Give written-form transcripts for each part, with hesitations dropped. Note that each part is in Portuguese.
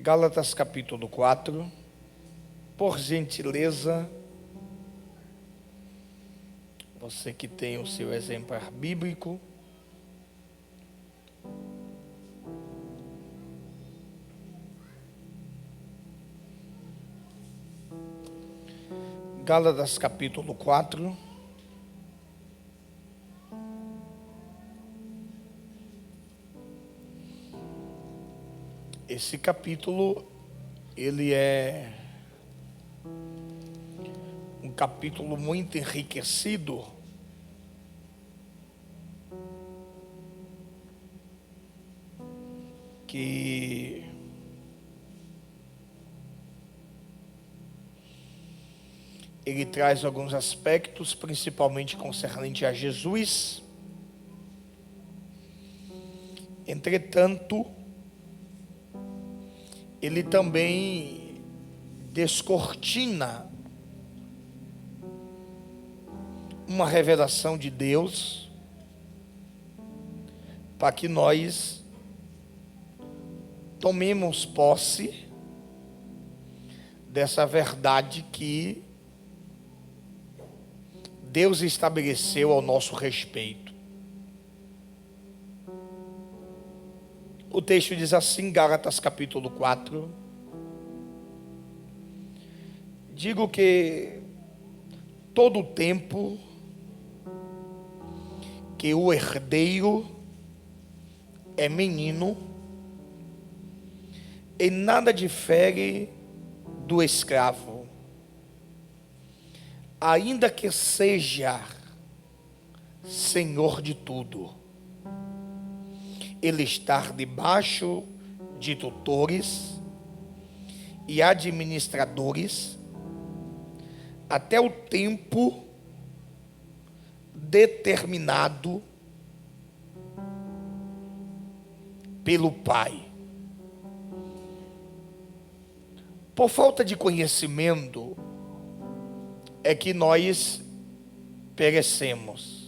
Gálatas capítulo 4, por gentileza, você que tem o seu exemplar bíblico, Gálatas capítulo 4, esse capítulo, ele é um capítulo muito enriquecido, que ele traz alguns aspectos, principalmente concernente a Jesus. Entretanto, ele também descortina uma revelação de Deus para que nós tomemos posse dessa verdade que Deus estabeleceu ao nosso respeito. O texto diz assim, Gálatas capítulo 4. Digo que todo o tempo que o herdeiro é menino, em nada difere do escravo, ainda que seja senhor de tudo. Ele está debaixo de tutores e administradores até o tempo determinado pelo Pai. Por falta de conhecimento é que nós perecemos.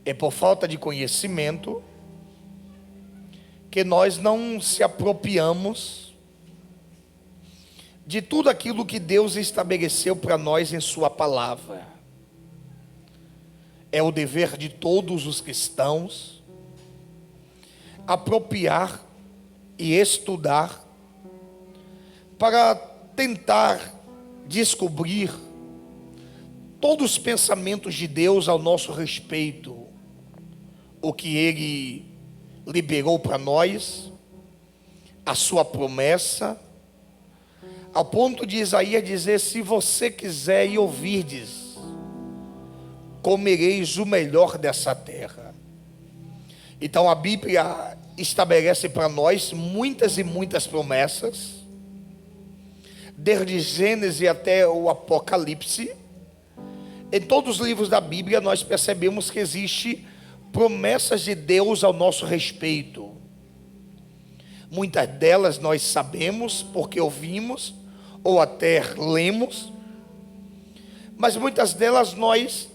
É por falta de conhecimento que nós não se apropriamos de tudo aquilo que Deus estabeleceu para nós em sua palavra. É o dever de todos os cristãos apropriar e estudar para tentar descobrir todos os pensamentos de Deus ao nosso respeito, o que Ele liberou para nós, a sua promessa, ao ponto de Isaías dizer: se você quiser e ouvirdes, comereis o melhor dessa terra. Então a Bíblia estabelece para nós muitas e muitas promessas, desde Gênesis até o Apocalipse. Em todos os livros da Bíblia nós percebemos que existe promessas de Deus ao nosso respeito. Muitas delas nós sabemos porque ouvimos ou até lemos, mas muitas delas nós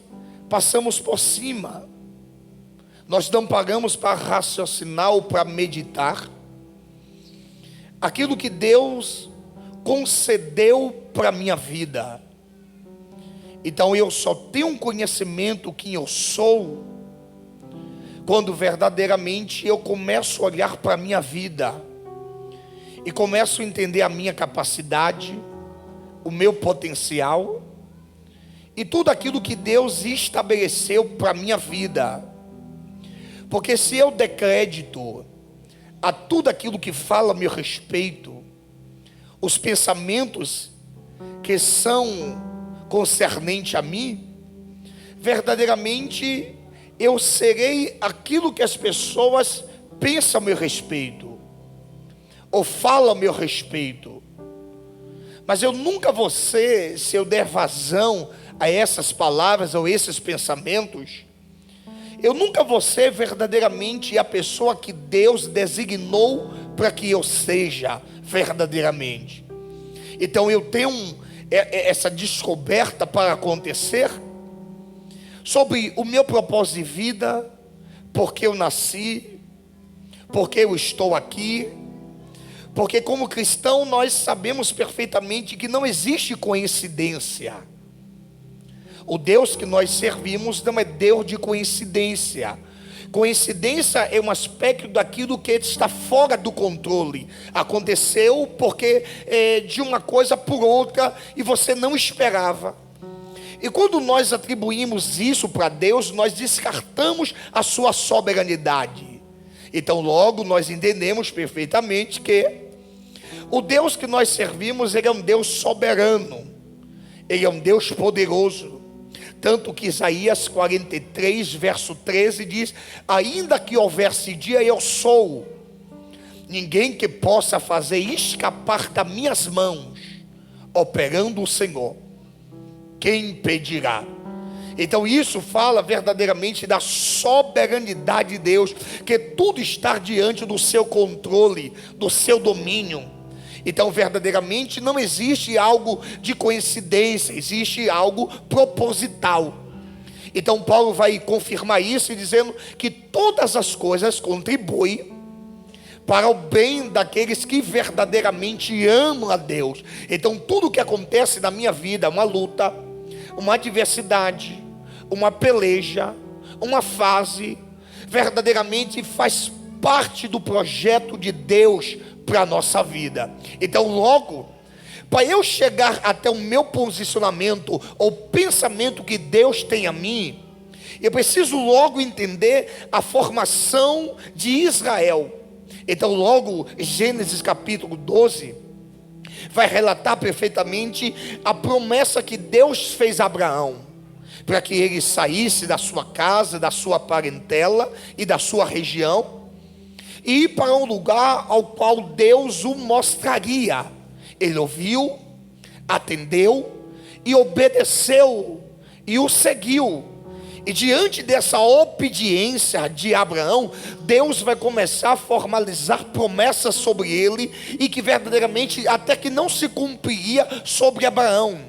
passamos por cima. Nós não paramos para raciocinar ou para meditar aquilo que Deus concedeu para a minha vida. Então eu só tenho um conhecimento quem eu sou quando verdadeiramente eu começo a olhar para a minha vida e começo a entender a minha capacidade, o meu potencial e tudo aquilo que Deus estabeleceu para a minha vida. Porque se eu der crédito a tudo aquilo que fala a meu respeito, os pensamentos que são concernentes a mim, verdadeiramente eu serei aquilo que as pessoas pensam a meu respeito, ou falam a meu respeito. Mas eu nunca vou ser, se eu der vazão a essas palavras ou esses pensamentos, eu nunca vou ser verdadeiramente a pessoa que Deus designou para que eu seja verdadeiramente. Então eu tenho essa descoberta para acontecer sobre o meu propósito de vida, porque eu nasci, porque eu estou aqui, Porque como cristão nós sabemos perfeitamente que não existe coincidência. O Deus que nós servimos não é Deus de coincidência. Coincidência é um aspecto daquilo que está fora do controle. Aconteceu porque de uma coisa por outra e você não esperava. E quando nós atribuímos isso para Deus, nós descartamos a sua soberanidade. Então logo nós entendemos perfeitamente que o Deus que nós servimos, Ele é um Deus soberano. Ele é um Deus poderoso. Tanto que Isaías 43, verso 13 diz: ainda que houvesse dia, eu sou. Ninguém que possa fazer escapar das minhas mãos, operando o Senhor. Quem impedirá? Então isso fala verdadeiramente da soberanidade de Deus, que tudo está diante do seu controle, do seu domínio. Então verdadeiramente não existe algo de coincidência, existe algo proposital. Então Paulo vai confirmar isso dizendo que todas as coisas contribuem para o bem daqueles que verdadeiramente amam a Deus. Então tudo que acontece na minha vida, uma luta, uma adversidade, uma peleja, uma fase, verdadeiramente faz parte do projeto de Deus para a nossa vida. Então logo, para eu chegar até o meu posicionamento ou pensamento que Deus tem a mim, eu preciso logo entender a formação de Israel. Então logo Gênesis capítulo 12 vai relatar perfeitamente a promessa que Deus fez a Abraão, para que ele saísse da sua casa, da sua parentela e da sua região, e ir para um lugar ao qual Deus o mostraria. Ele ouviu, atendeu e obedeceu e o seguiu. E diante dessa obediência de Abraão, Deus vai começar a formalizar promessas sobre ele, e que verdadeiramente até que não se cumpriria sobre Abraão,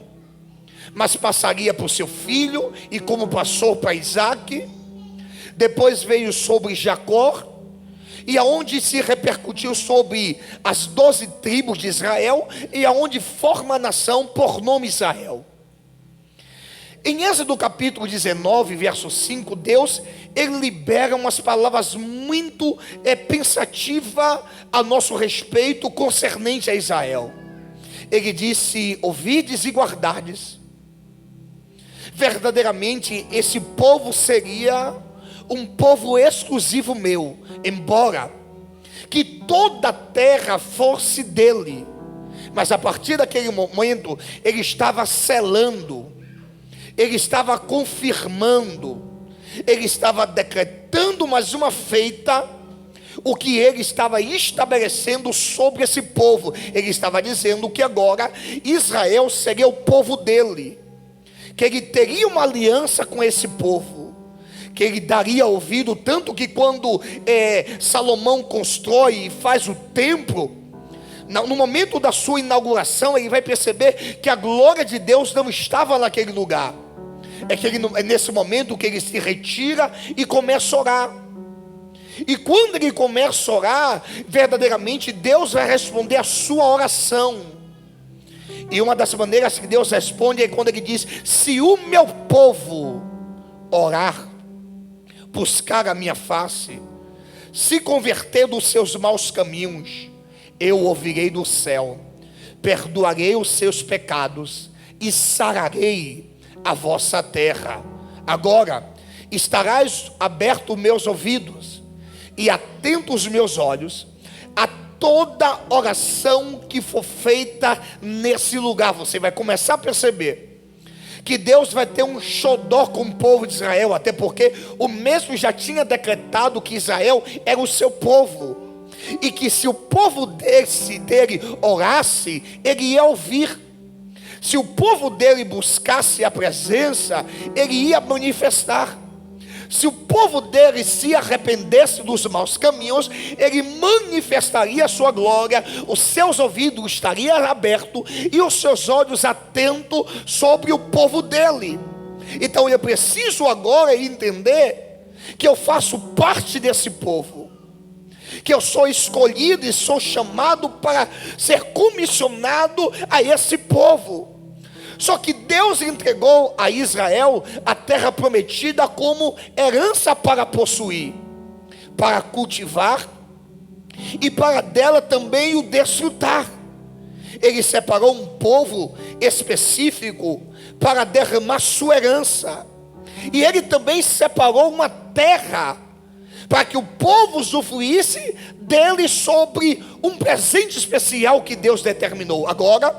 mas passaria para o seu filho, e como passou para Isaac, depois veio sobre Jacó, e aonde se repercutiu sobre as 12 tribos de Israel, e aonde forma a nação por nome Israel. Em Êxodo capítulo 19, verso 5, Deus, ele libera umas palavras muito pensativas a nosso respeito concernente a Israel. Ele disse: ouvides e guardardes. Verdadeiramente esse povo seria um povo exclusivo meu, embora que toda a terra fosse dele. Mas a partir daquele momento ele estava selando, ele estava confirmando, ele estava decretando mais uma feita o que ele estava estabelecendo sobre esse povo. Ele estava dizendo que agora Israel seria o povo dele, que ele teria uma aliança com esse povo, que ele daria ouvido. Tanto que quando Salomão constrói e faz o templo, no momento da sua inauguração, ele vai perceber que a glória de Deus não estava naquele lugar. É nesse momento que ele se retira e começa a orar. E quando ele começa a orar, verdadeiramente Deus vai responder a sua oração. E uma das maneiras que Deus responde é quando ele diz: se o meu povo orar, buscar a minha face, se converter dos seus maus caminhos, eu ouvirei do céu, perdoarei os seus pecados e sararei a vossa terra. Agora estarás abertos meus ouvidos e atentos os meus olhos a toda oração que for feita nesse lugar. Você vai começar a perceber que Deus vai ter um xodó com o povo de Israel, até porque o mesmo já tinha decretado que Israel era o seu povo, e que se o povo dele orasse, ele ia ouvir. Se o povo dele buscasse a presença, ele ia manifestar. Se o povo dele se arrependesse dos maus caminhos, ele manifestaria a sua glória, os seus ouvidos estariam abertos e os seus olhos atentos sobre o povo dele. Então eu preciso agora entender que eu faço parte desse povo, que eu sou escolhido e sou chamado para ser comissionado a esse povo. Só que Deus entregou a Israel a terra prometida como herança para possuir, para cultivar e para dela também o desfrutar. Ele separou um povo específico para derramar sua herança. E ele também separou uma terra para que o povo usufruísse dele sobre um presente especial que Deus determinou. Agora,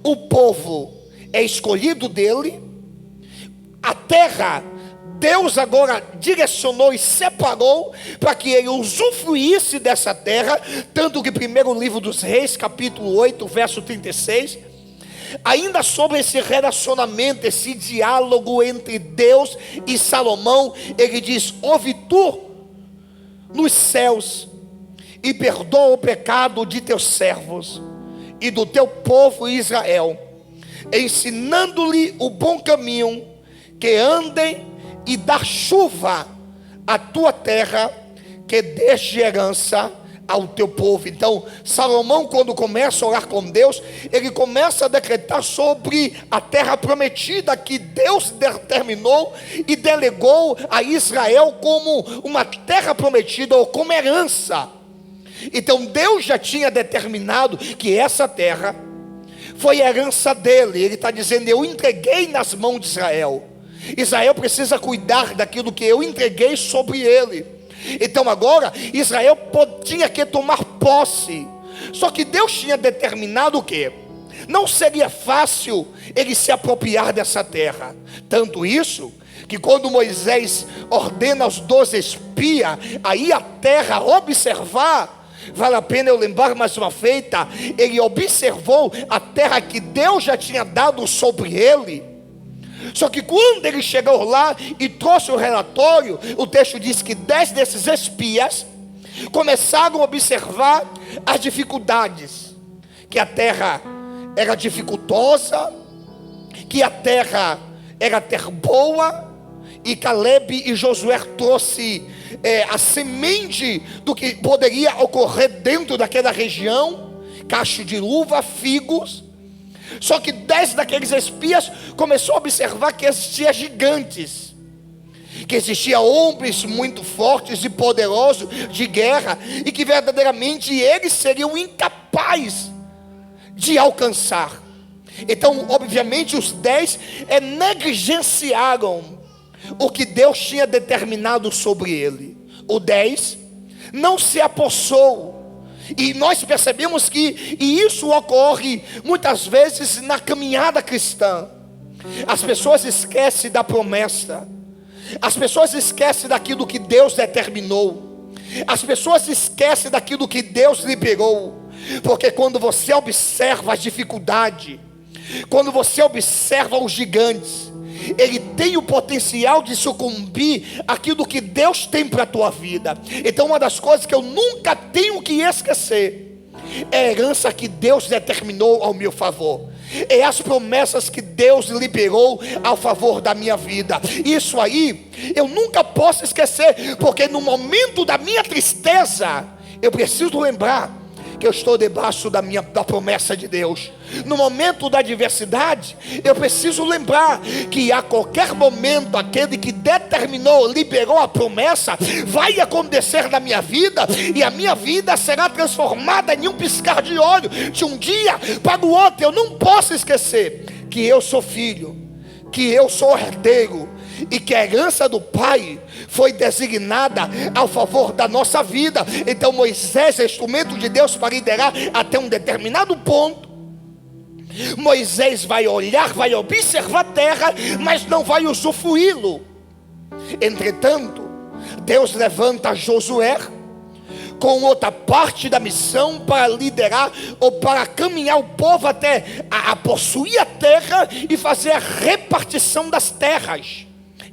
o povo é escolhido dele, a terra Deus agora direcionou e separou para que ele usufruísse dessa terra. Tanto que primeiro livro dos Reis, capítulo 8, verso 36, ainda sobre esse relacionamento, esse diálogo entre Deus e Salomão, ele diz: ouve tu nos céus e perdoa o pecado de teus servos e do teu povo Israel, ensinando-lhe o bom caminho, que andem, e dá chuva à tua terra, que deixe herança ao teu povo. Então Salomão, quando começa a orar com Deus, ele começa a decretar sobre a terra prometida que Deus determinou e delegou a Israel como uma terra prometida ou como herança. Então Deus já tinha determinado que essa terra foi herança dele. Ele está dizendo: eu entreguei nas mãos de Israel. Israel precisa cuidar daquilo que eu entreguei sobre ele. Então agora Israel tinha que tomar posse. Só que Deus tinha determinado o quê? Não seria fácil ele se apropriar dessa terra. Tanto isso que quando Moisés ordena aos 12 espias aí a terra observar, vale a pena eu lembrar mais uma feita, ele observou a terra que Deus já tinha dado sobre ele. Só que quando ele chegou lá e trouxe o relatório, o texto diz que 10 desses espias começaram a observar as dificuldades, que a terra era dificultosa, que a terra era terra boa, e Caleb e Josué trouxe a semente do que poderia ocorrer dentro daquela região, cacho de uva, figos. Só que 10 daqueles espias começou a observar que existiam gigantes, que existiam homens muito fortes e poderosos de guerra, e que verdadeiramente eles seriam incapazes de alcançar. Então obviamente os 10 negligenciaram o que Deus tinha determinado sobre ele. O 10 não se apossou. E nós percebemos que isso ocorre muitas vezes na caminhada cristã. As pessoas esquecem da promessa, as pessoas esquecem daquilo que Deus determinou, as pessoas esquecem daquilo que Deus liberou. Porque quando você observa as dificuldades, quando você observa os gigantes, ele tem o potencial de sucumbir aquilo que Deus tem para a tua vida. Então uma das coisas que eu nunca tenho que esquecer é a herança que Deus determinou ao meu favor, é as promessas que Deus liberou ao favor da minha vida. Isso aí eu nunca posso esquecer, porque no momento da minha tristeza eu preciso lembrar que eu estou debaixo da promessa de Deus. No momento da adversidade, eu preciso lembrar que a qualquer momento aquele que determinou, liberou a promessa, vai acontecer na minha vida, e a minha vida será transformada em um piscar de olho, de um dia para o outro. Eu não posso esquecer que eu sou filho, que eu sou herdeiro, e que a herança do Pai foi designada ao favor da nossa vida. Então Moisés é instrumento de Deus para liderar até um determinado ponto. Moisés vai olhar, vai observar a terra, mas não vai usufruí-lo. Entretanto, Deus levanta Josué com outra parte da missão para liderar ou para caminhar o povo até a possuir a terra e fazer a repartição das terras.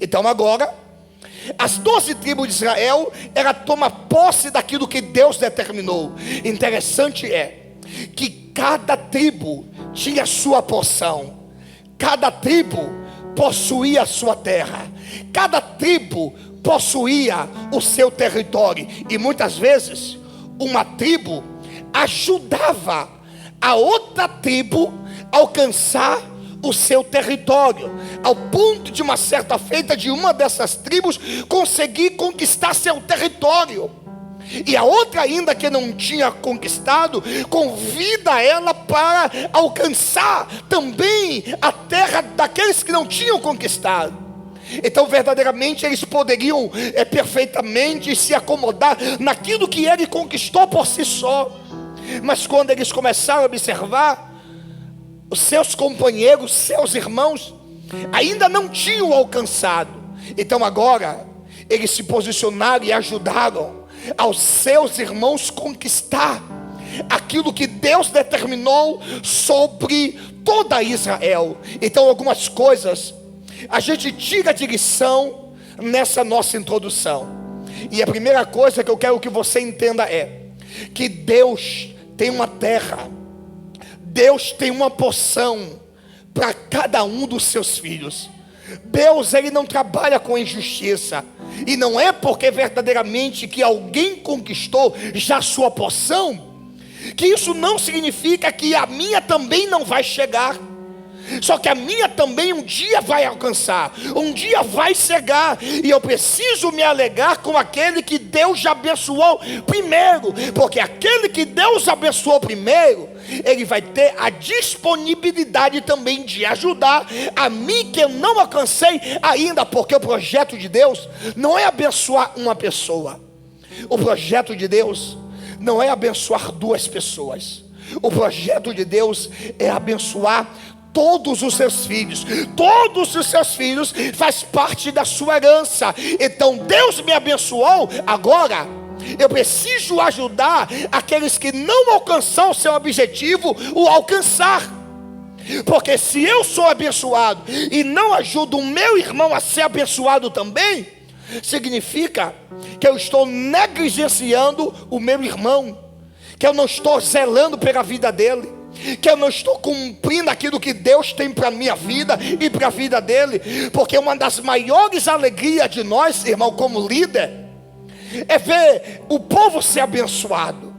Então agora as 12 tribos de Israel, ela toma posse daquilo que Deus determinou. Interessante é que cada tribo tinha sua porção, cada tribo possuía a sua terra, cada tribo possuía o seu território. E muitas vezes uma tribo ajudava a outra tribo a alcançar o seu território, ao ponto de uma certa feita de uma dessas tribos conseguir conquistar seu território, e a outra ainda que não tinha conquistado, convida ela para alcançar também a terra daqueles que não tinham conquistado. Então verdadeiramente eles poderiam perfeitamente se acomodar naquilo que ele conquistou por si só. Mas quando eles começaram a observar, os seus companheiros, seus irmãos, ainda não tinham alcançado. Então agora eles se posicionaram e ajudaram aos seus irmãos conquistar aquilo que Deus determinou sobre toda Israel. Então algumas coisas a gente tira de lição nessa nossa introdução. E a primeira coisa que eu quero que você entenda é que Deus tem uma terra, Deus tem uma porção para cada um dos seus filhos. Deus, ele não trabalha com injustiça. E não é porque verdadeiramente que alguém conquistou já sua porção, que isso não significa que a minha também não vai chegar. Só que a minha também um dia vai alcançar, um dia vai chegar, e eu preciso me alegar com aquele que Deus já abençoou primeiro, porque aquele que Deus abençoou primeiro, ele vai ter a disponibilidade também de ajudar a mim que eu não alcancei ainda, porque o projeto de Deus não é abençoar uma pessoa, o projeto de Deus não é abençoar duas pessoas, o projeto de Deus é abençoar todos os seus filhos. Todos os seus filhos faz parte da sua herança. Então Deus me abençoou, agora eu preciso ajudar aqueles que não alcançaram o seu objetivo, o alcançar. Porque se eu sou abençoado e não ajudo o meu irmão a ser abençoado também, significa que eu estou negligenciando o meu irmão, que eu não estou zelando pela vida dele, que eu não estou cumprindo aquilo que Deus tem para a minha vida e para a vida dele. Porque uma das maiores alegrias de nós, irmão, como líder, é ver o povo ser abençoado,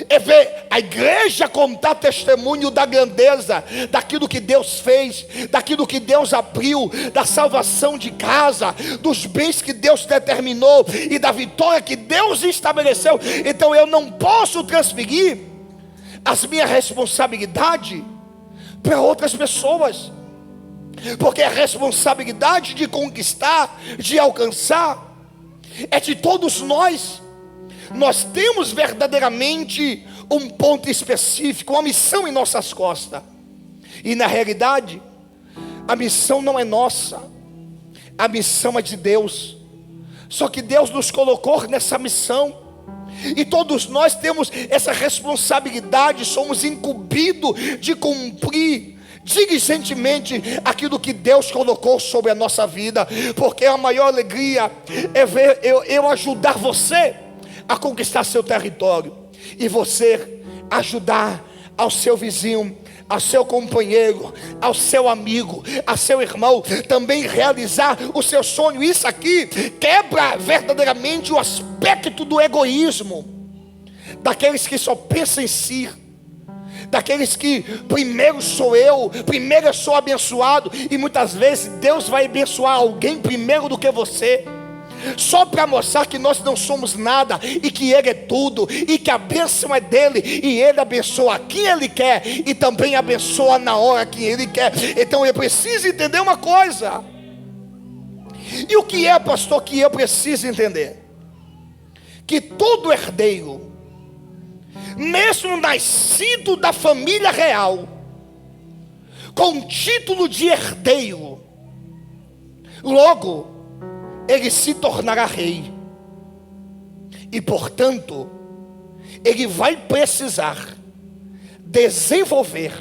é ver a igreja contar testemunho da grandeza, daquilo que Deus fez, daquilo que Deus abriu, da salvação de casa, dos bens que Deus determinou e da vitória que Deus estabeleceu. Então eu não posso transferir as minhas responsabilidades para outras pessoas, porque a responsabilidade de conquistar, de alcançar, é de todos nós. Nós temos verdadeiramente um ponto específico, uma missão em nossas costas, e na realidade a missão não é nossa, a missão é de Deus. Só que Deus nos colocou nessa missão, e todos nós temos essa responsabilidade, somos incumbidos de cumprir diligentemente aquilo que Deus colocou sobre a nossa vida. Porque a maior alegria é ver eu ajudar você a conquistar seu território, e você ajudar ao seu vizinho, ao seu companheiro, ao seu amigo, ao seu irmão também realizar o seu sonho. Isso aqui quebra verdadeiramente o aspecto do egoísmo, daqueles que só pensam em si, daqueles que primeiro sou eu, primeiro eu sou abençoado, e muitas vezes Deus vai abençoar alguém primeiro do que você, só para mostrar que nós não somos nada e que Ele é tudo, e que a bênção é dele, e Ele abençoa quem Ele quer e também abençoa na hora que Ele quer. Então eu preciso entender uma coisa. E o que é, pastor, que eu preciso entender? Que todo herdeiro, mesmo nascido da família real, com título de herdeiro, logo ele se tornará rei, e portanto ele vai precisar desenvolver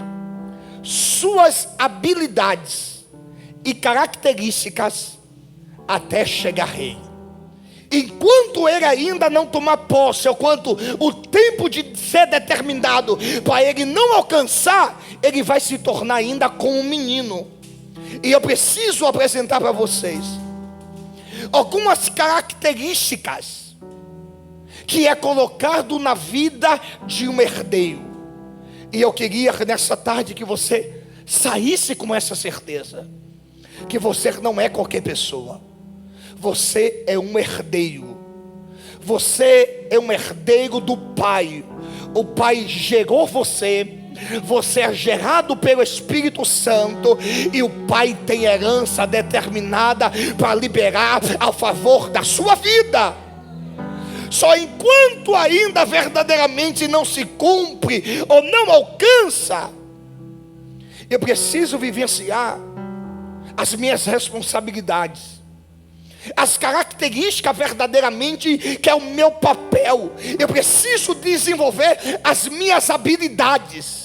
suas habilidades e características até chegar rei. Enquanto ele ainda não tomar posse, ou quanto o tempo de ser determinado para ele não alcançar, ele vai se tornar ainda como um menino. E eu preciso apresentar para vocês algumas características que é colocado na vida de um herdeiro. E eu queria nessa tarde que você saísse com essa certeza, que você não é qualquer pessoa, você é um herdeiro. Você é um herdeiro do Pai. O Pai gerou você. Você é gerado pelo Espírito Santo, e o Pai tem herança determinada para liberar a favor da sua vida. Só enquanto ainda verdadeiramente não se cumpre ou não alcança, eu preciso vivenciar as minhas responsabilidades, as características verdadeiramente que é o meu papel. Eu preciso desenvolver as minhas habilidades.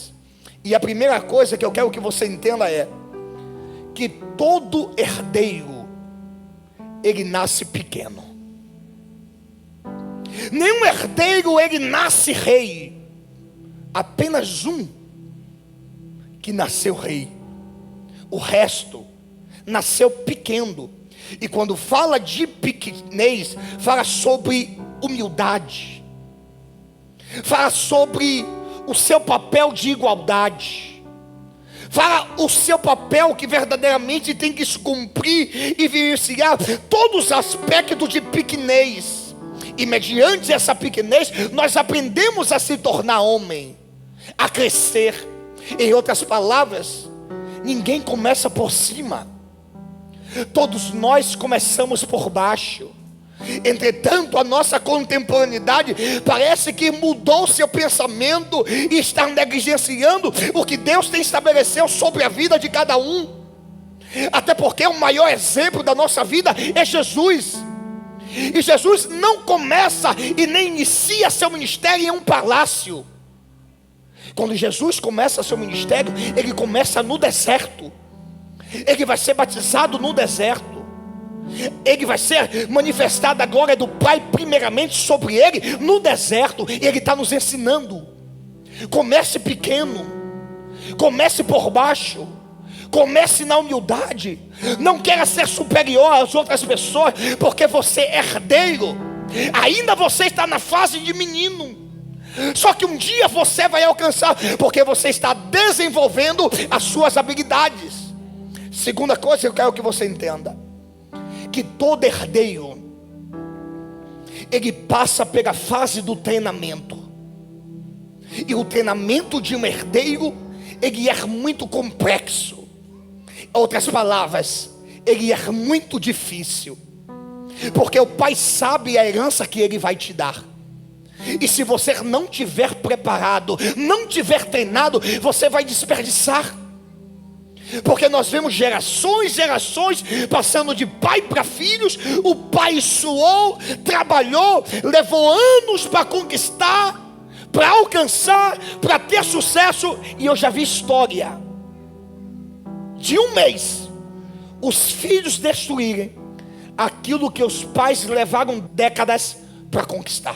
E a primeira coisa que eu quero que você entenda é que todo herdeiro, ele nasce pequeno. Nenhum herdeiro ele nasce rei. Apenas um que nasceu rei. O resto nasceu pequeno. E quando fala de pequenez, fala sobre humildade, fala sobre o seu papel de igualdade, fala o seu papel que verdadeiramente tem que se cumprir e vivenciar todos os aspectos de pequenez. E mediante essa pequenez, nós aprendemos a se tornar homem, a crescer. Em outras palavras, ninguém começa por cima, todos nós começamos por baixo. Entretanto, a nossa contemporaneidade parece que mudou seu pensamento e está negligenciando o que Deus tem estabelecido sobre a vida de cada um. Até porque o maior exemplo da nossa vida é Jesus. E Jesus não começa e nem inicia seu ministério em um palácio. Quando Jesus começa seu ministério, ele começa no deserto. Ele vai ser batizado no deserto. Ele vai ser manifestada a glória do Pai primeiramente sobre ele no deserto. E ele está nos ensinando: comece pequeno, comece por baixo, comece na humildade. Não queira ser superior às outras pessoas, porque você é herdeiro. Ainda você está na fase de menino. Só que um dia você vai alcançar, porque você está desenvolvendo as suas habilidades. Segunda coisa que eu quero que você entenda: que todo herdeiro, ele passa pela fase do treinamento. E o treinamento de um herdeiro, ele é muito complexo. Em outras palavras, ele é muito difícil, porque o Pai sabe a herança que ele vai te dar. E se você não tiver preparado, não tiver treinado, você vai desperdiçar. Porque nós vemos gerações passando de pai para filhos. O pai suou, trabalhou, levou anos para conquistar, para alcançar, para ter sucesso. E eu já vi história de um mês os filhos destruírem aquilo que os pais levaram décadas para conquistar.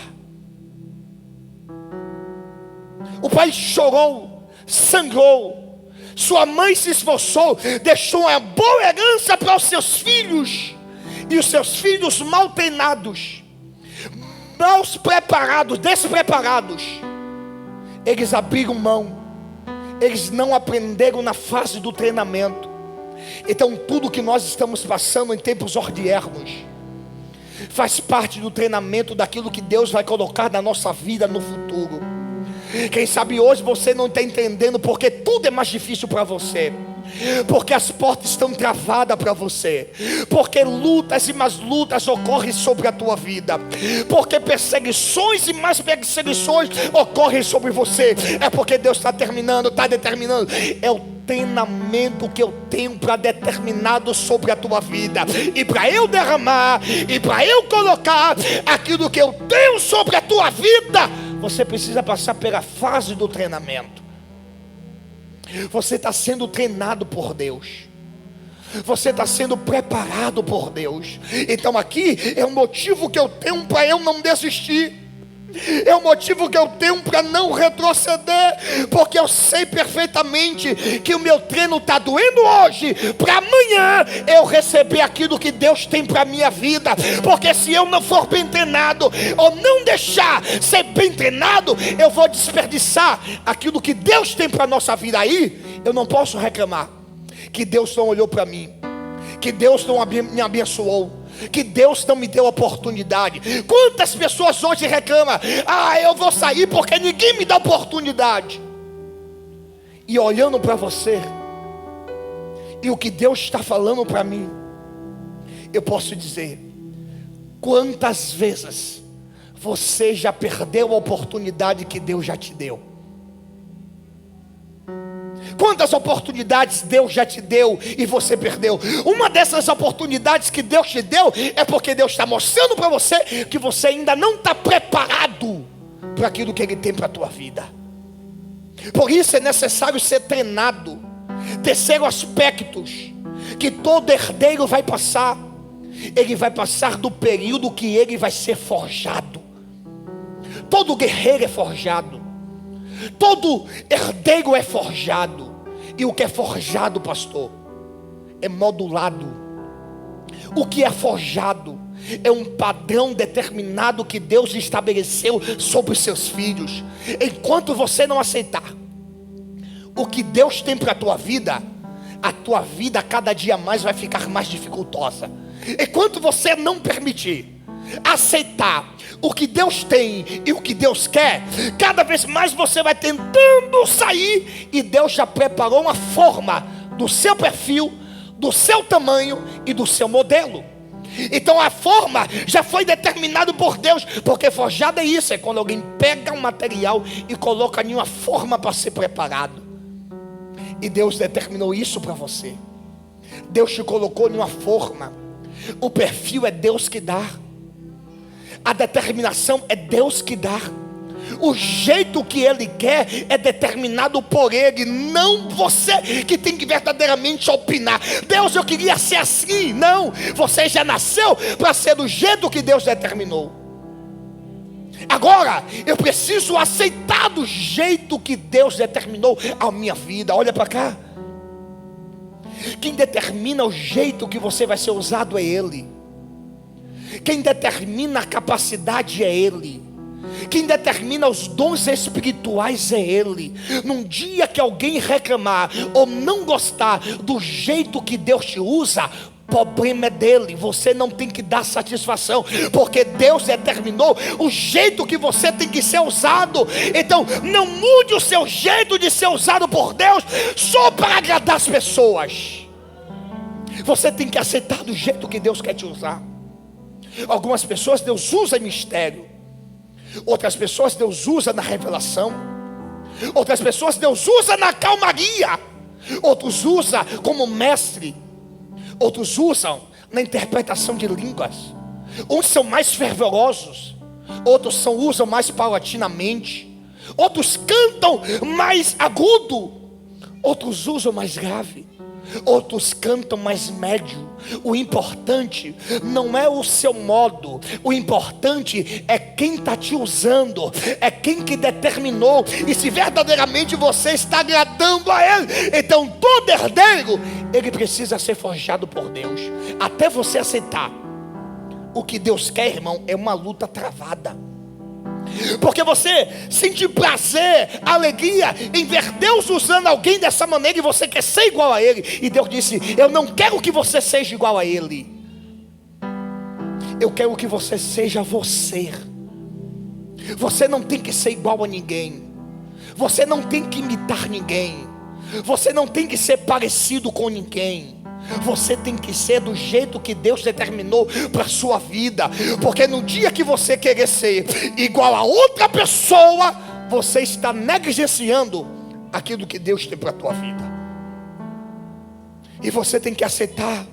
O pai chorou, sangrou, sua mãe se esforçou, deixou uma boa herança para os seus filhos, e os seus filhos mal treinados, mal preparados, despreparados, eles abriram mão, eles não aprenderam na fase do treinamento. Então tudo que nós estamos passando em tempos ordiernos faz parte do treinamento daquilo que Deus vai colocar na nossa vida no futuro. Quem sabe hoje você não está entendendo porque tudo é mais difícil para você, porque as portas estão travadas para você, porque lutas e mais lutas ocorrem sobre a tua vida, porque perseguições e mais perseguições ocorrem sobre você. É porque Deus está determinando. É o treinamento que eu tenho para determinado sobre a tua vida, e para eu derramar, e para eu colocar aquilo que eu tenho sobre a tua vida, você precisa passar pela fase do treinamento. Você está sendo treinado por Deus, você está sendo preparado por Deus. Então aqui é um motivo que eu tenho para eu não desistir. É o motivo que eu tenho para não retroceder, porque eu sei perfeitamente que o meu treino está doendo hoje, para amanhã eu receber aquilo que Deus tem para a minha vida. Porque se eu não for bem treinado, ou não deixar ser bem treinado, eu vou desperdiçar aquilo que Deus tem para a nossa vida. Aí eu não posso reclamar que Deus não olhou para mim, que Deus não me abençoou, que Deus não me deu oportunidade. Quantas pessoas hoje reclamam: eu vou sair porque ninguém me dá oportunidade. E olhando para você e o que Deus está falando para mim, eu posso dizer: quantas vezes você já perdeu a oportunidade que Deus já te deu? Quantas oportunidades Deus já te deu e você perdeu? Uma dessas oportunidades que Deus te deu é porque Deus está mostrando para você que você ainda não está preparado para aquilo que Ele tem para a tua vida. Por isso é necessário ser treinado. Terceiro aspecto que todo herdeiro vai passar: ele vai passar do período que ele vai ser forjado. Todo guerreiro é forjado, todo herdeiro é forjado. E o que é forjado, pastor, é modulado. O que é forjado é um padrão determinado que Deus estabeleceu sobre os seus filhos. Enquanto você não aceitar o que Deus tem para a tua vida cada dia mais vai ficar mais dificultosa. Enquanto você não permitir aceitar o que Deus tem e o que Deus quer, cada vez mais você vai tentando sair, e Deus já preparou uma forma do seu perfil, do seu tamanho e do seu modelo. Então a forma já foi determinada por Deus, porque forjado é isso, é quando alguém pega um material e coloca em uma forma para ser preparado. E Deus determinou isso para você. Deus te colocou em uma forma. O perfil é Deus que dá, a determinação é Deus que dá, o jeito que Ele quer é determinado por Ele, não você que tem que verdadeiramente opinar: Deus, eu queria ser assim. Não, você já nasceu para ser do jeito que Deus determinou. Agora eu preciso aceitar do jeito que Deus determinou a minha vida. Olha para cá. Quem determina o jeito que você vai ser usado é Ele. Quem determina a capacidade é Ele. Quem determina os dons espirituais é Ele. Num dia que alguém reclamar ou não gostar do jeito que Deus te usa, problema é dele. Você não tem que dar satisfação, porque Deus determinou o jeito que você tem que ser usado. Então não mude o seu jeito de ser usado por Deus só para agradar as pessoas. Você tem que aceitar do jeito que Deus quer te usar. Algumas pessoas Deus usa em mistério, outras pessoas Deus usa na revelação, outras pessoas Deus usa na calmaria, outros usa como mestre, outros usam na interpretação de línguas. Uns são mais fervorosos, outros usam mais paulatinamente, outros cantam mais agudo, outros usam mais grave, outros cantam mais médio. O importante não é o seu modo, o importante é quem está te usando, é quem que determinou, e se verdadeiramente você está agradando a Ele. Então todo herdeiro, ele precisa ser forjado por Deus. Até você aceitar o que Deus quer, irmão, é uma luta travada. Porque você sente prazer, alegria em ver Deus usando alguém dessa maneira, e você quer ser igual a Ele. E Deus disse: eu não quero que você seja igual a Ele, eu quero que você seja você. Você não tem que ser igual a ninguém, você não tem que imitar ninguém, você não tem que ser parecido com ninguém. Você tem que ser do jeito que Deus determinou para a sua vida. Porque no dia que você querer ser igual a outra pessoa, você está negligenciando aquilo que Deus tem para a tua vida. E você tem que aceitar.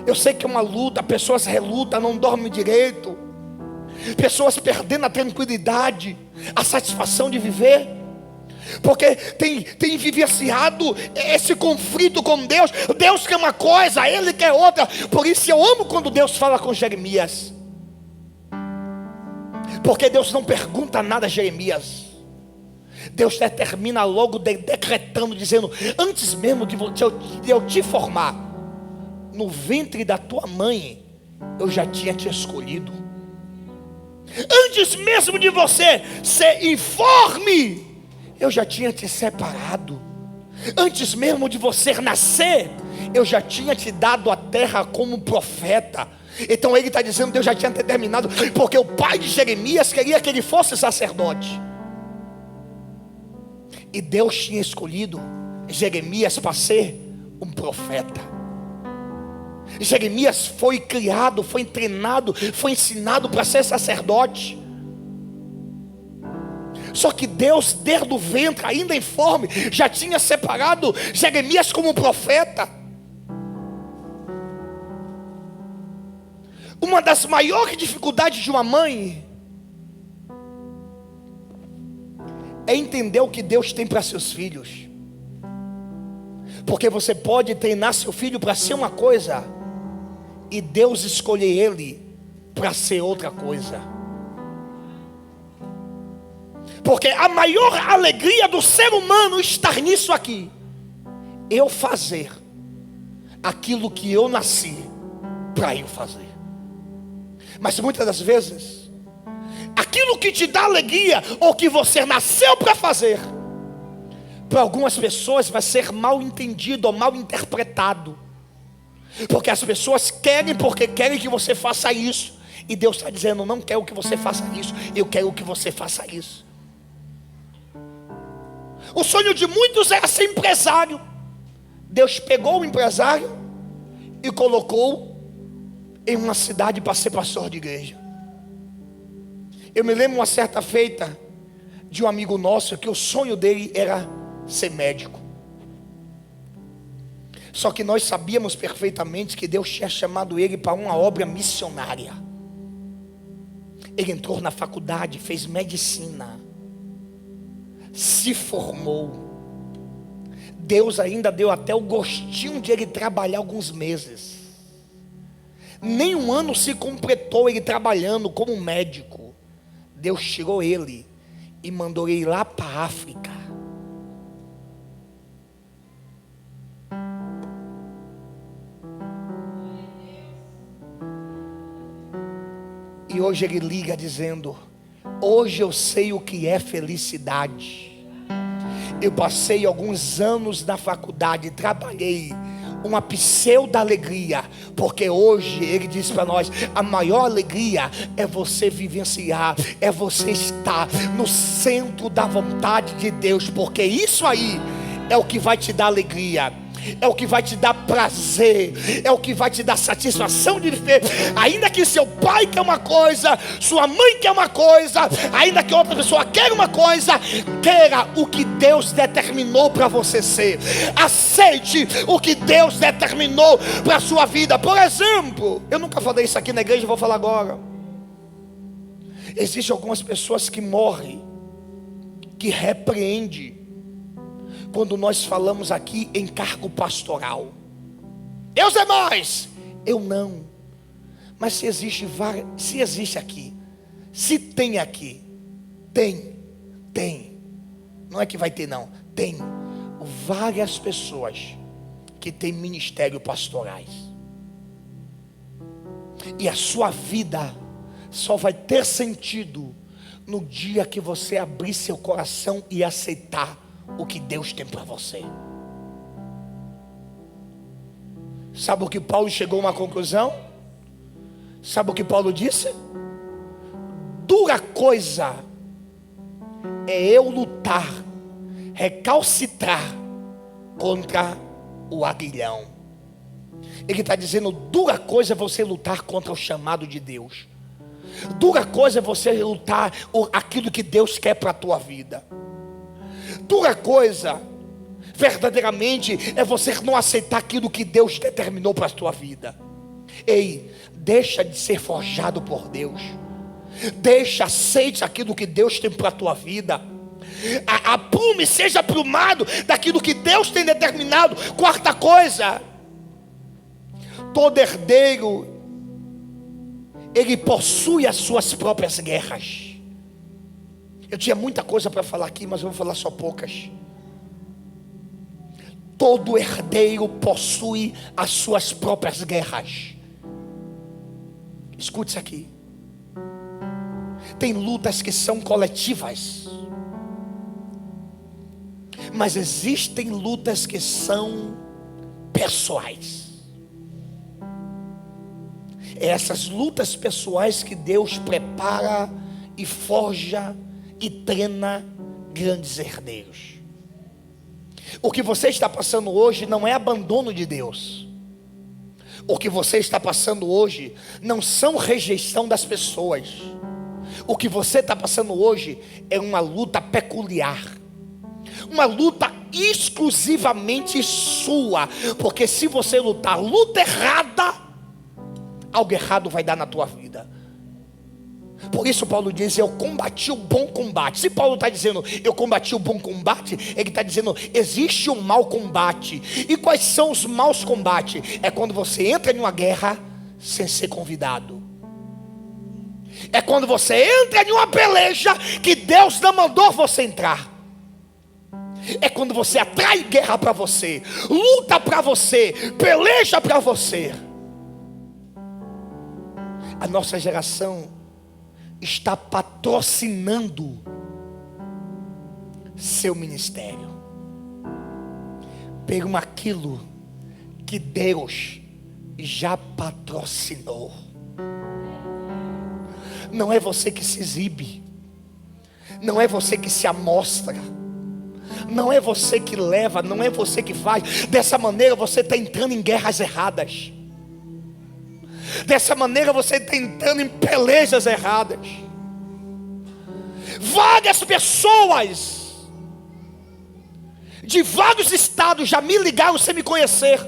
Eu sei que é uma luta, pessoas relutam, não dormem direito, pessoas perdendo a tranquilidade, a satisfação de viver, porque tem vivenciado esse conflito com Deus. Deus quer uma coisa, Ele quer outra. Por isso eu amo quando Deus fala com Jeremias, Porque Deus não pergunta nada a Jeremias. Deus determina logo, decretando, dizendo: antes mesmo de eu te formar no ventre da tua mãe, eu já tinha te escolhido. Antes mesmo de você ser informe, eu já tinha te separado. Antes mesmo de você nascer, eu já tinha te dado a terra como profeta. Então ele está dizendo: Deus já tinha determinado, porque o pai de Jeremias queria que ele fosse sacerdote. E Deus tinha escolhido Jeremias para ser um profeta. Jeremias foi criado, foi treinado, foi ensinado para ser sacerdote. Só que Deus, desde o ventre, ainda informe, já tinha separado Jeremias como profeta. Uma das maiores dificuldades de uma mãe é entender o que Deus tem para seus filhos. Porque você pode treinar seu filho para ser uma coisa e Deus escolher ele para ser outra coisa. Porque a maior alegria do ser humano está nisso aqui: eu fazer aquilo que eu nasci para eu fazer. Mas muitas das vezes, aquilo que te dá alegria, ou que você nasceu para fazer, para algumas pessoas vai ser mal entendido ou mal interpretado. Porque as pessoas querem, porque querem que você faça isso. E Deus está dizendo: não quero que você faça isso, eu quero que você faça isso. O sonho de muitos era ser empresário. Deus pegou o empresário e colocou em uma cidade para ser pastor de igreja. Eu me lembro uma certa feita de um amigo nosso que o sonho dele era ser médico. Só que nós sabíamos perfeitamente que Deus tinha chamado ele para uma obra missionária. Ele entrou na faculdade, fez medicina, se formou. Deus ainda deu até o gostinho de ele trabalhar alguns meses. Nem um ano se completou ele trabalhando como médico. Deus tirou ele e mandou ele lá para a África. E hoje ele liga dizendo: hoje eu sei o que é felicidade. Eu passei alguns anos na faculdade, trabalhei uma pseudo alegria, porque hoje ele diz para nós: a maior alegria é você vivenciar, é você estar no centro da vontade de Deus, porque isso aí é o que vai te dar alegria, é o que vai te dar prazer, é o que vai te dar satisfação de viver. Ainda que seu pai quer uma coisa, sua mãe quer uma coisa, ainda que outra pessoa quer uma coisa, queira o que Deus determinou para você ser. Aceite o que Deus determinou para a sua vida. Por exemplo, eu nunca falei isso aqui na igreja, vou falar agora. Existem algumas pessoas que morrem, que repreendem quando nós falamos aqui em cargo pastoral. Deus é mais, eu não. Mas se existe aqui, se tem aqui, tem. Não é que vai ter não, tem várias pessoas que têm ministério pastorais. E a sua vida só vai ter sentido no dia que você abrir seu coração e aceitar o que Deus tem para você. Sabe o que Paulo chegou a uma conclusão? Sabe o que Paulo disse? Dura coisa é eu lutar, recalcitrar contra o aguilhão. Ele está dizendo: dura coisa é você lutar contra o chamado de Deus. Dura coisa é você lutar aquilo que Deus quer para a tua vida. Dura coisa, verdadeiramente, é você não aceitar aquilo que Deus determinou para a tua vida. Ei, deixa de ser forjado por Deus. Aceite aquilo que Deus tem para a tua vida. Aprume, seja aprumado daquilo que Deus tem determinado. Quarta coisa, todo herdeiro, ele possui as suas próprias guerras. Eu tinha muita coisa para falar aqui, mas eu vou falar só poucas. Todo herdeiro possui as suas próprias guerras. Escute isso aqui. Tem lutas que são coletivas, mas existem lutas que são pessoais. É essas lutas pessoais que Deus prepara e forja e treina grandes herdeiros. O que você está passando hoje não é abandono de Deus. O que você está passando hoje não são rejeição das pessoas. O que você está passando hoje é uma luta peculiar, uma luta exclusivamente sua. Porque se você lutar luta errada, algo errado vai dar na tua vida. Por isso Paulo diz: eu combati o bom combate. Se Paulo está dizendo eu combati o bom combate, ele está dizendo existe um mau combate. E quais são os maus combates? É quando você entra em uma guerra sem ser convidado. É quando você entra em uma peleja que Deus não mandou você entrar. É quando você atrai guerra para você, luta para você, peleja para você. A nossa geração está patrocinando seu ministério por aquilo que Deus já patrocinou. Não é você que se exibe, não é você que se amostra, não é você que leva, não é você que faz. Dessa maneira você está entrando em guerras erradas. Dessa maneira você está entrando em pelejas erradas. Várias pessoas de vários estados já me ligaram sem me conhecer.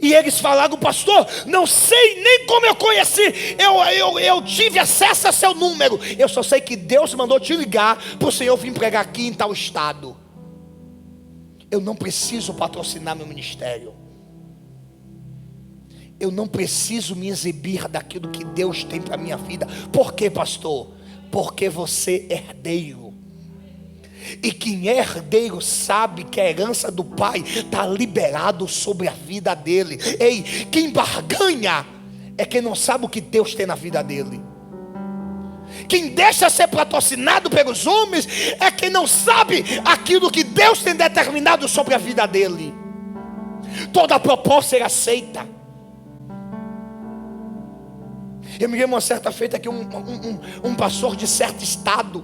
E eles falaram: pastor, não sei nem como eu conheci. Eu tive acesso a seu número. Eu só sei que Deus mandou te ligar para o Senhor vir pregar aqui em tal estado. Eu não preciso patrocinar meu ministério. Eu não preciso me exibir daquilo que Deus tem para a minha vida. Por quê, pastor? Porque você é herdeiro. E quem é herdeiro sabe que a herança do pai está liberado sobre a vida dele. Ei, quem barganha é quem não sabe o que Deus tem na vida dele. Quem deixa ser patrocinado pelos homens é quem não sabe aquilo que Deus tem determinado sobre a vida dele. Toda proposta ele aceita. Eu me lembro uma certa feita que um pastor de certo estado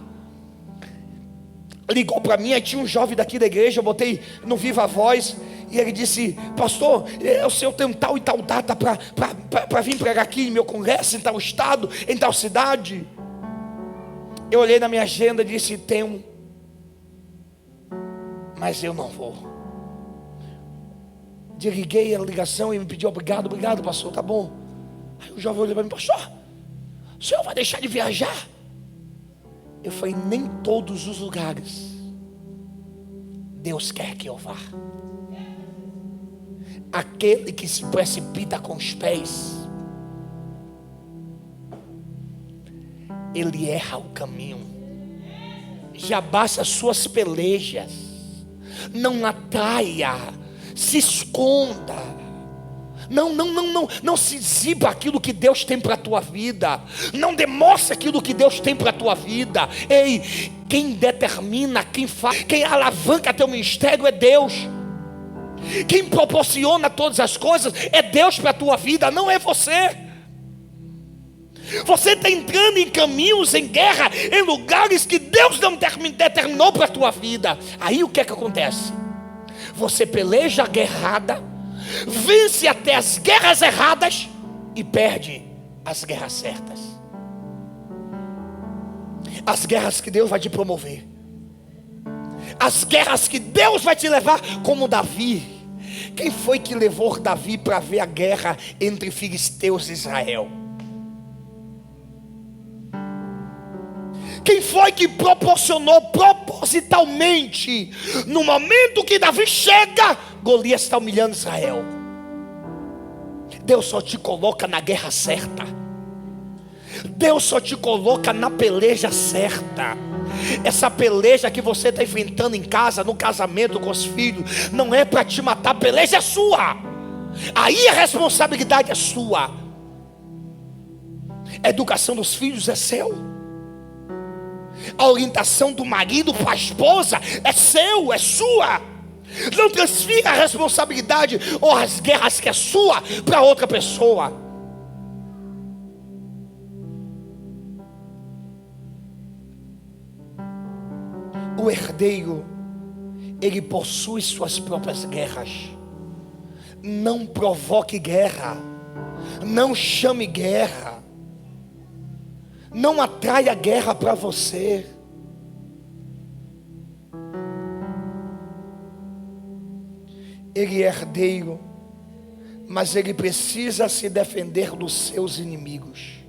ligou para mim. Aí tinha um jovem daqui da igreja, eu botei no Viva Voz, e ele disse: pastor, o senhor tem tal e tal data para vir pregar aqui em meu congresso, em tal estado, em tal cidade? Eu olhei na minha agenda e disse: tenho, mas eu não vou. Desliguei a ligação e me pediu: obrigado, pastor, tá bom. Aí o jovem olhou para mim: pastor, o senhor vai deixar de viajar? Eu falei: nem todos os lugares Deus quer que eu vá. Aquele que se precipita com os pés, ele erra o caminho. Já basta as suas pelejas. Não atraia, se esconda. Não se exiba aquilo que Deus tem para a tua vida. Não demonstre aquilo que Deus tem para a tua vida. Ei, quem determina, quem faz, quem alavanca teu ministério é Deus. Quem proporciona todas as coisas é Deus para a tua vida, não é você. Você está entrando em caminhos, em guerra, em lugares que Deus não determinou para a tua vida. Aí o que é que acontece? Você peleja a guerra errada, vence até as guerras erradas e perde as guerras certas. As guerras que Deus vai te promover, as guerras que Deus vai te levar, como Davi. Quem foi que levou Davi para ver a guerra entre filisteus e Israel? Quem foi que proporcionou propositalmente? No momento que Davi chega, Golias está humilhando Israel. Deus só te coloca na guerra certa. Deus só te coloca na peleja certa. Essa peleja que você está enfrentando em casa, no casamento, com os filhos, não é para te matar, a peleja é sua. Aí a responsabilidade é sua. A educação dos filhos é seu. A orientação do marido para a esposa é seu, é sua. Não transfira a responsabilidade ou as guerras que é sua para outra pessoa. O herdeiro, ele possui suas próprias guerras. Não provoque guerra. Não chame guerra. Não atraia guerra para você. Ele é herdeiro, mas ele precisa se defender dos seus inimigos.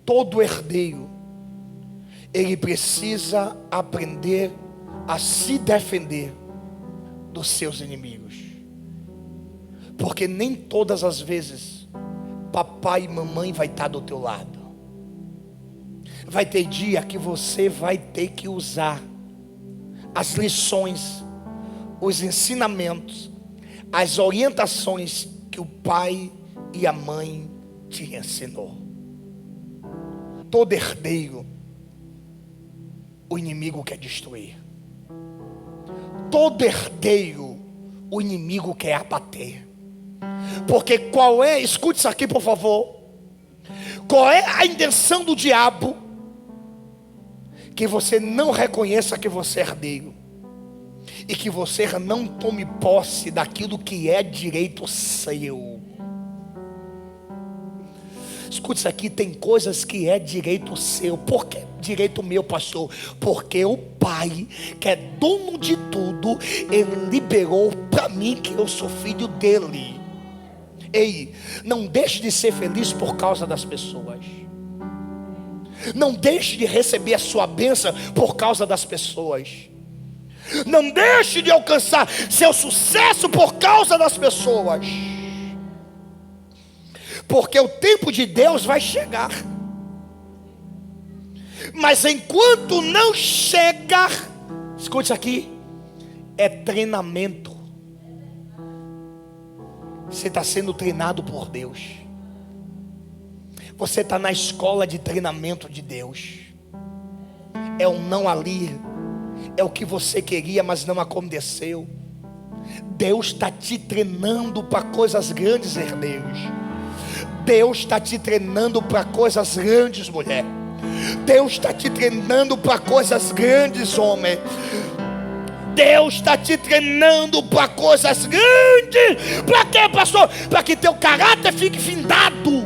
Todo herdeiro, ele precisa aprender a se defender dos seus inimigos. Porque nem todas as vezes papai e mamãe vai estar do teu lado. Vai ter dia que você vai ter que usar as lições, os ensinamentos, as orientações que o pai e a mãe te ensinou. Todo herdeiro, o inimigo quer destruir. Todo herdeiro, o inimigo quer abater. Porque qual é, escute isso aqui por favor, qual é a intenção do diabo? Que você não reconheça que você é herdeiro, e que você não tome posse daquilo que é direito seu. Escute isso aqui, tem coisas que é direito seu. Por que direito meu, pastor? Porque o Pai, que é dono de tudo, Ele liberou para mim que eu sou filho dele. Ei, não deixe de ser feliz por causa das pessoas. Não deixe de receber a sua bênção por causa das pessoas. Não deixe de alcançar seu sucesso por causa das pessoas. Porque o tempo de Deus vai chegar. Mas enquanto não chegar, escute isso aqui, é treinamento. Você está sendo treinado por Deus. Você está na escola de treinamento de Deus. É um não ali. É o que você queria, mas não aconteceu. Deus está te treinando para coisas grandes, herdeiros. Deus está te treinando para coisas grandes, mulher. Deus está te treinando para coisas grandes, homem. Deus está te treinando para coisas grandes. Para quê, pastor? Para que teu caráter fique findado.